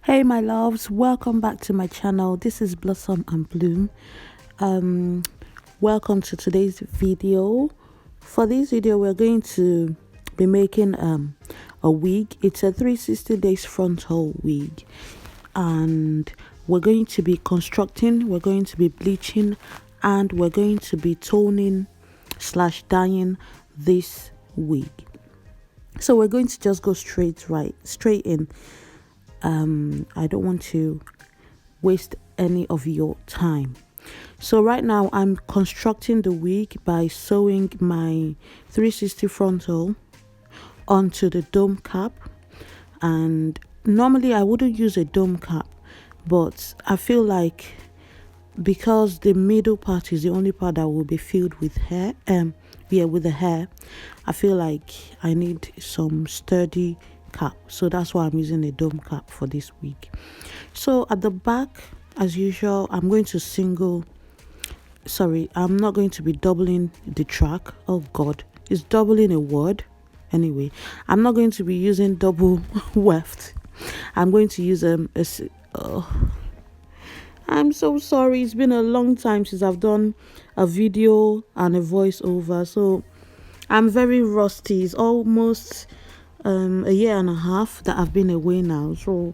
Hey my loves, welcome back to my channel. This is Blossom and Bloom. Welcome to today's video. For this video we're going to be making a wig. It's a 360 days frontal wig, and we're going to be constructing, we're going to be bleaching, and we're going to be toning / dyeing this wig. So we're going to just go straight in. I don't want to waste any of your time. So right now I'm constructing the wig by sewing my 360 frontal onto the dome cap. And normally I wouldn't use a dome cap, but I feel like because the middle part is the only part that will be filled with hair, with the hair, I feel like I need some sturdy cap, so that's why I'm using a dome cap for this wig. So at the back, as usual, I'm not going to be doubling the track. Oh god, is doubling a word? Anyway, I'm not going to be using double weft. I'm going to use I'm so sorry, it's been a long time since I've done a video and a voiceover, so I'm very rusty. It's almost a year and a half that I've been away now, so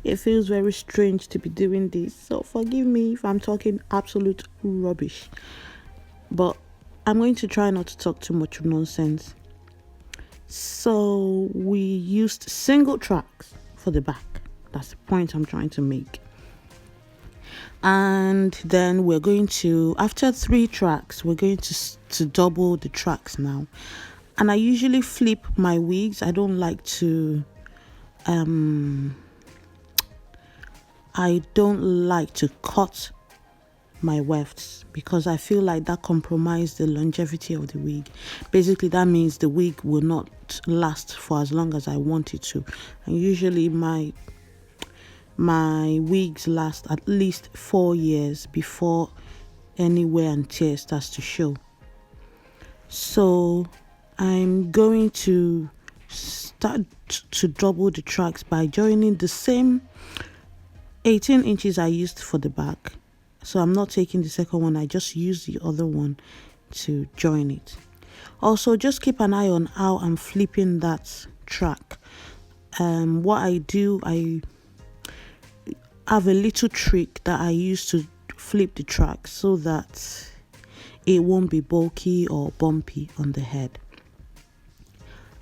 it feels very strange to be doing this, so forgive me if I'm talking absolute rubbish, but I'm going to try not to talk too much nonsense. So we used single tracks for the back. That's the point I'm trying to make. And then we're going to, after 3 tracks, we're going to double the tracks now. And I usually flip my wigs. I don't like to cut my wefts because I feel like that compromises the longevity of the wig. Basically that means the wig will not last for as long as I want it to. And usually my wigs last at least 4 years before any wear and tear starts to show. So I'm going to start to double the tracks by joining the same 18 inches I used for the back. So I'm not taking the second one, I just use the other one to join it. Also, just keep an eye on how I'm flipping that track. What I do, I have a little trick that I use to flip the track so that it won't be bulky or bumpy on the head.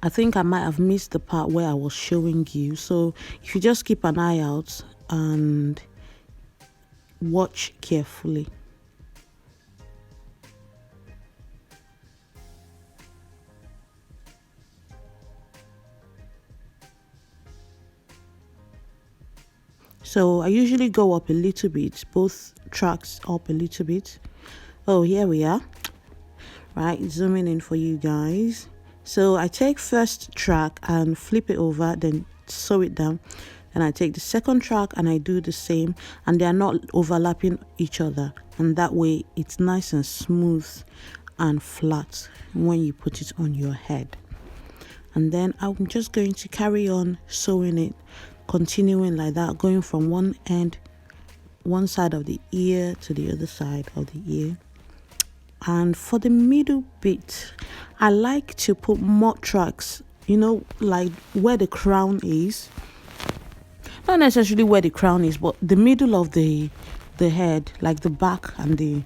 I think I might have missed the part where I was showing you, so if you just keep an eye out and watch carefully. So I usually go up a little bit, both tracks up a little bit. Oh, here we are. Right, zooming in for you guys. So I take first track and flip it over, then sew it down. And I take the second track and I do the same, and they are not overlapping each other. And that way it's nice and smooth and flat when you put it on your head. And then I'm just going to carry on sewing it, continuing like that, going from one side of the ear to the other side of the ear. And for the middle bit, I like to put more tracks, like where the crown is. Not necessarily where the crown is, but the middle of the head, like the back and the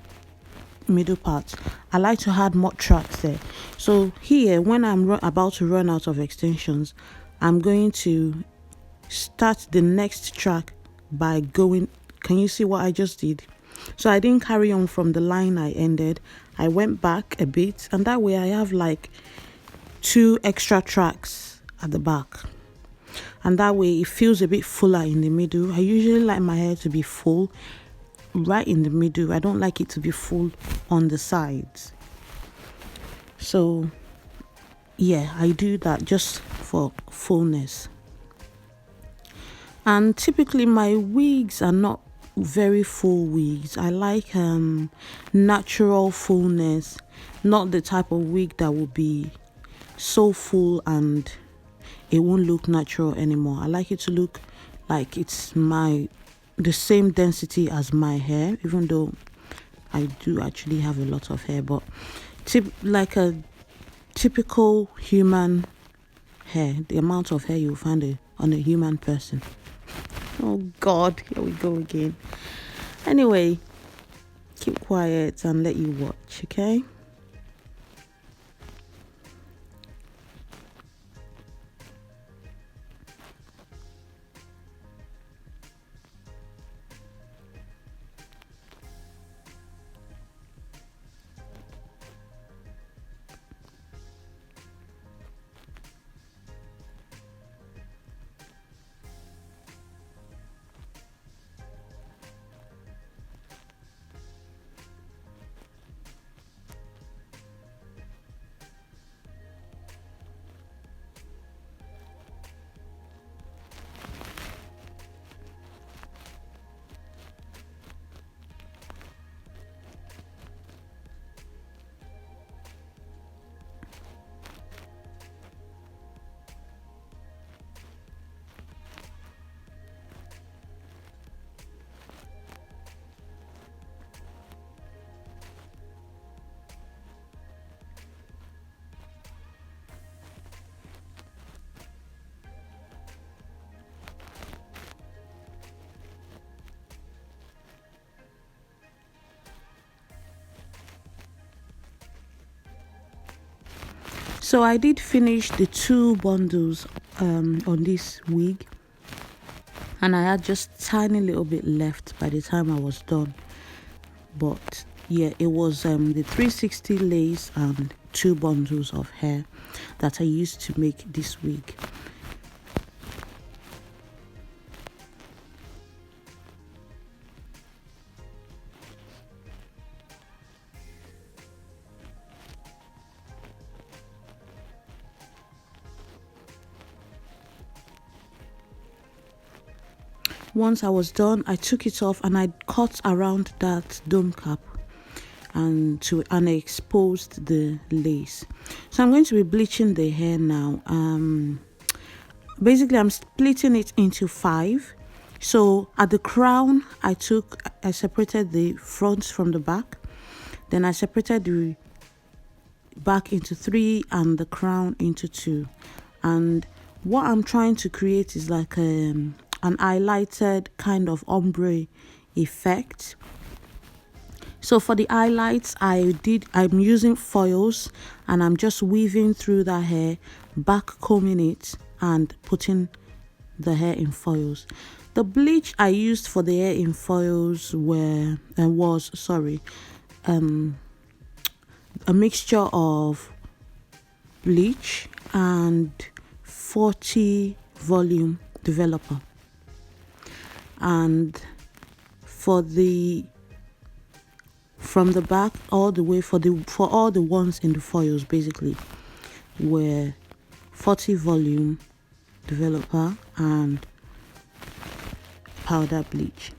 middle part. I like to add more tracks there. So here, when I'm about to run out of extensions, I'm going to start the next track by going. Can you see what I just did? So I didn't carry on from the line I ended. I went back a bit, and that way I have like 2 extra tracks at the back, and that way it feels a bit fuller in the middle. I usually like my hair to be full right in the middle. I don't like it to be full on the sides. So yeah, I do that just for fullness. And typically my wigs are not very full wigs. I like natural fullness, not the type of wig that will be so full and it won't look natural anymore. I like it to look like it's the same density as my hair, even though I do actually have a lot of hair, but like a typical human hair, the amount of hair you find on a human person. Oh God, here we go again. Anyway, keep quiet and let you watch, okay? So I did finish the 2 bundles on this wig, and I had just tiny little bit left by the time I was done. But yeah, it was the 360 lace and 2 bundles of hair that I used to make this wig. Once I was done, I took it off and I cut around that dome cap and I exposed the lace. So I'm going to be bleaching the hair now. Basically I'm splitting it into 5. So at the crown, I separated the front from the back. Then I separated the back into 3 and the crown into 2. And what I'm trying to create is like an highlighted kind of ombre effect. So for the highlights, I'm using foils and I'm just weaving through that hair, back combing it and putting the hair in foils. The bleach I used for the hair in foils was a mixture of bleach and 40 volume developer. And from the back all the way for all the ones in the foils basically were 40 volume developer and powder bleach.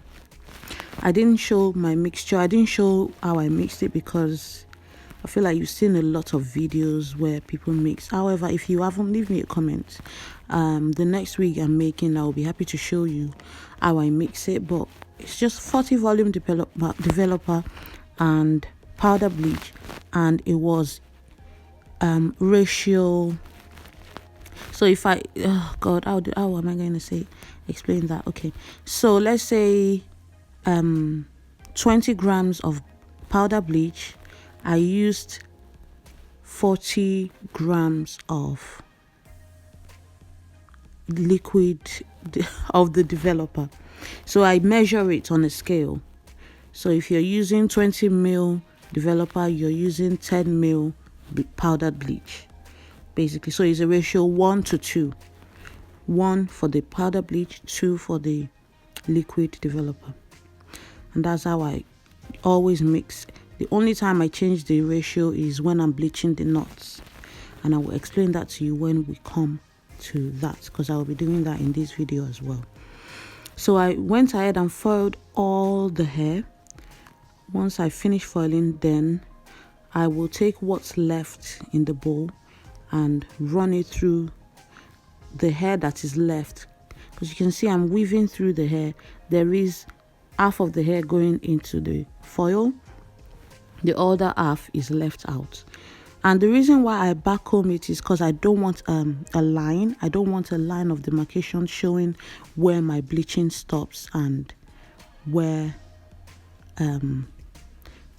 I didn't show my mixture. I didn't show how I mixed it because I feel like you've seen a lot of videos where people mix. However, if you haven't, leave me a comment. The next wig I'm making, I'll be happy to show you how I mix it. But it's just 40 volume developer and powder bleach, and it was ratio. So if I how am I going to explain that? Okay, so let's say 20 grams of powder bleach, I used 40 grams of liquid of the developer. So I measure it on a scale. So if you're using 20 ml developer, you're using 10 ml powdered bleach basically. So it's a ratio 1 to 2. 1 for the powder bleach, 2 for the liquid developer. And that's how I always mix. The only time I change the ratio is when I'm bleaching the knots, and I will explain that to you when we come to that, because I will be doing that in this video as well. So I went ahead and foiled all the hair. Once I finish foiling, then I will take what's left in the bowl and run it through the hair that is left. because you can see I'm weaving through the hair. There is half of the hair going into the foil, the other half is left out. And the reason why I backcomb it is because I don't want a line. I don't want a line of demarcation showing where my bleaching stops and where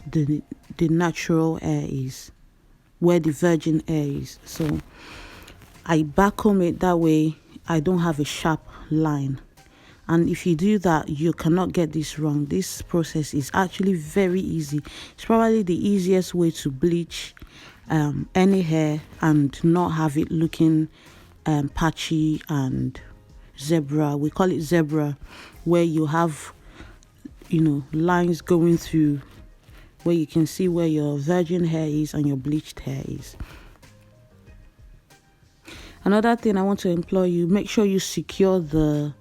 the natural hair is, where the virgin hair is. So I backcomb it, that way I don't have a sharp line. And if you do that, you cannot get this wrong. This process is actually very easy. It's probably the easiest way to bleach any hair and not have it looking patchy and zebra. We call it zebra, where you have, lines going through, where you can see where your virgin hair is and your bleached hair is. Another thing I want to implore you, make sure you secure the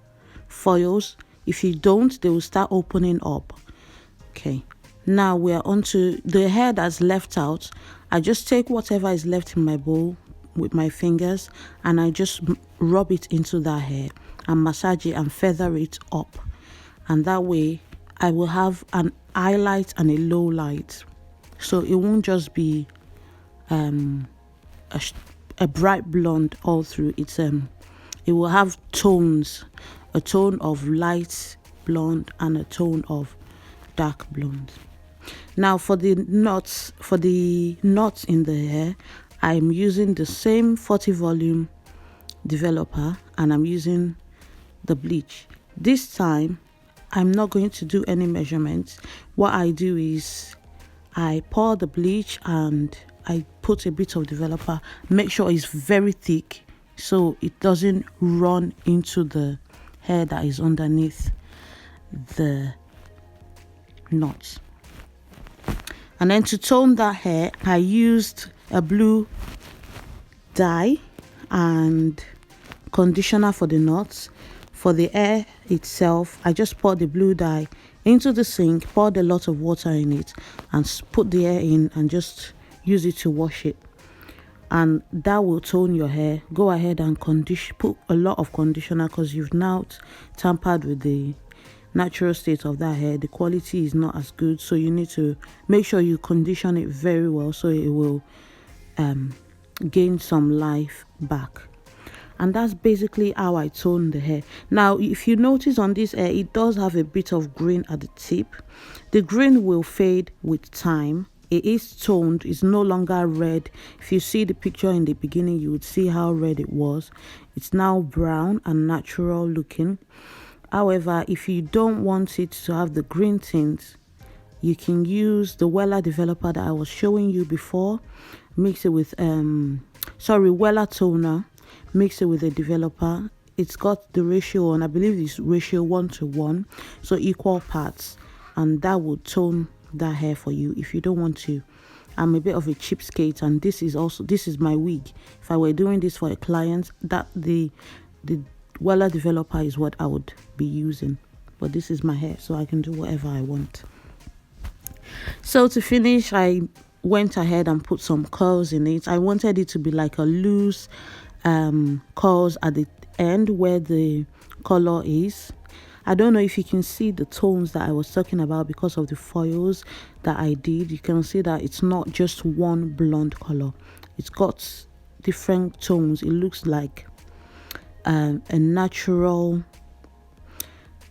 foils. If you don't, they will start opening up. Okay, now we're on to the hair that's left out. I just take whatever is left in my bowl with my fingers and I just rub it into that hair and massage it and feather it up, and that way I will have an highlight and a low light, so it won't just be a bright blonde all through. It will have tones, a tone of light blonde and a tone of dark blonde. Now for the knots in the hair, I'm using the same 40 volume developer and I'm using the bleach. This time I'm not going to do any measurements. What I do is I pour the bleach and I put a bit of developer, make sure it's very thick so it doesn't run into the hair that is underneath the knots. And then to tone that hair, I used a blue dye and conditioner for the knots. For the hair itself, I just poured the blue dye into the sink, poured a lot of water in it and put the hair in and just use it to wash it, and that will tone your hair. Go ahead and put a lot of conditioner, because you've now tampered with the natural state of that hair. The quality is not as good, so you need to make sure you condition it very well so it will gain some life back. And that's basically how I tone the hair. Now if you notice on this hair, it does have a bit of green at the tip. The green will fade with time. It is toned, it's no longer red. If you see the picture in the beginning, you would see how red it was. It's now brown and natural looking. However, if you don't want it to have the green tint, you can use the Wella developer that I was showing you before. Mix it with Wella toner, mix it with a developer. It's got the ratio on, I believe it's ratio 1:1, so equal parts, and that will tone that hair for you if you don't want to. I'm a bit of a cheapskate, and this is my wig. If I were doing this for a client, that the Wella developer is what I would be using, but this is my hair, so I can do whatever I want. So to finish, I went ahead and put some curls in it. I wanted it to be like a loose curls at the end where the color is. I don't know if you can see the tones that I was talking about because of the foils that I did. You can see that it's not just one blonde color. It's got different tones. It looks like a natural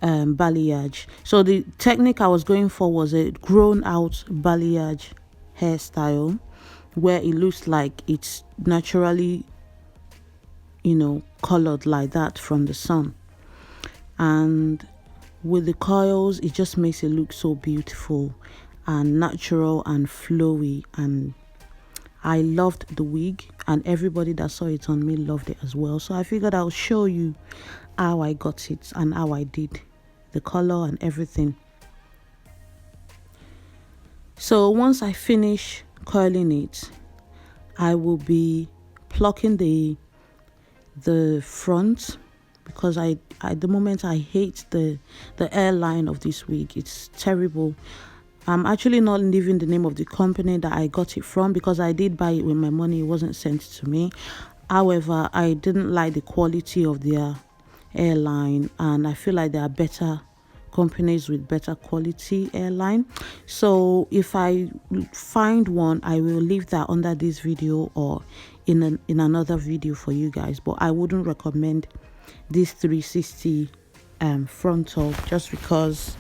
balayage. So the technique I was going for was a grown out balayage hairstyle where it looks like it's naturally, colored like that from the sun. And with the coils, it just makes it look so beautiful and natural and flowy, and I loved the wig, and everybody that saw it on me loved it as well. So I figured I'll show you how I got it and how I did the color and everything. So once I finish curling it, I will be plucking the front, because at the moment I hate the hairline of this wig. It's terrible. I'm actually not leaving the name of the company that I got it from, because I did buy it with my money. It wasn't sent to me. However, I didn't like the quality of their hairline, and I feel like there are better companies with better quality hairline. So if I find one, I will leave that under this video or in another video for you guys, but I wouldn't recommend this 360 frontal just because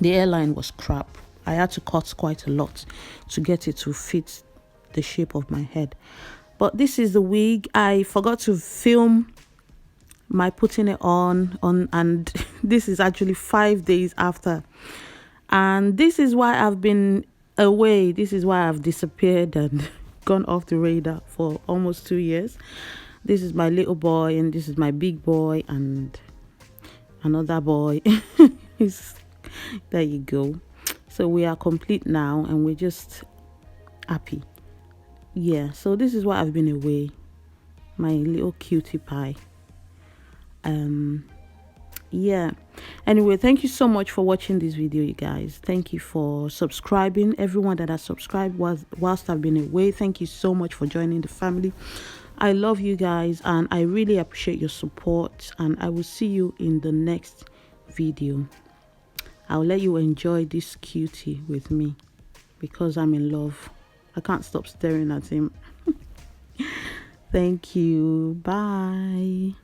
the hairline was crap. I had to cut quite a lot to get it to fit the shape of my head. But this is the wig. I forgot to film my putting it on and this is actually 5 days after, and this is why I've been away. This is why I've disappeared and gone off the radar for almost 2 years. This is my little boy, and this is my big boy, and another boy. There you go. So we are complete now, and we're just happy. Yeah, so this is why I've been away, my little cutie pie. Yeah, anyway, thank you so much for watching this video, you guys. Thank you for subscribing. Everyone that has subscribed whilst I've been away, thank you so much for joining the family. I love you guys, and I really appreciate your support, and I will see you in the next video. I'll let you enjoy this cutie with me because I'm in love. I can't stop staring at him. Thank you. Bye.